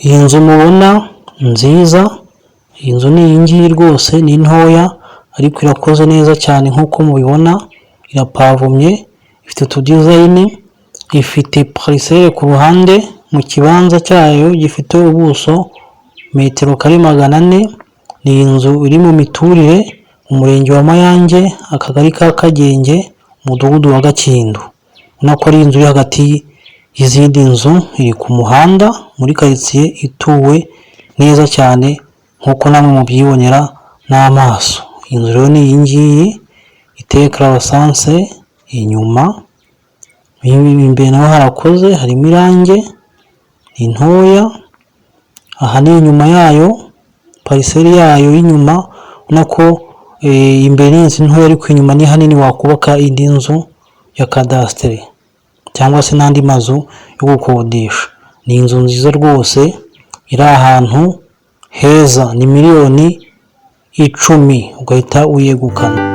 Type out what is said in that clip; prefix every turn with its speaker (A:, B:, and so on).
A: Iyi nzu mubona nziza, iyi nzu ni iyi ngiyi rwose, ni ntoya ariko irakoze neza cyane nk'uko mubibona, irapavomye, ifite utudizayini, ifite parisere ku ruhande mu kibanza cyayo gifite ubuso metero kare 400. Ni inzu iri mu miturire mu murenge wa Mayange, akagari ka Kagenge, umudugudu wa Gakindu. Ubona ko ari inzu iri hagati y'izindi nzu, iri ku muhanda muri karitsiye ituwe neza cyane nk'uko namwe mubyibonera n'amaso. Inzu rero ni iyi ngiyi iteye karabasanse, inyuma imbere naho harakoze, harimo irange, ni ntoya. Aha ni inyuma yayo, pariseri yayo y'inyuma, ubona ko imbere y'inzu ntoya ariko inyuma ni hanini, wakubaka indi nzu ya kadasitere cyangwa se n'andi mazu yo gukodesha. Ni inzu nziza rwose iri ahantu heza, ni miliyoni 10 ugahita uyegukana.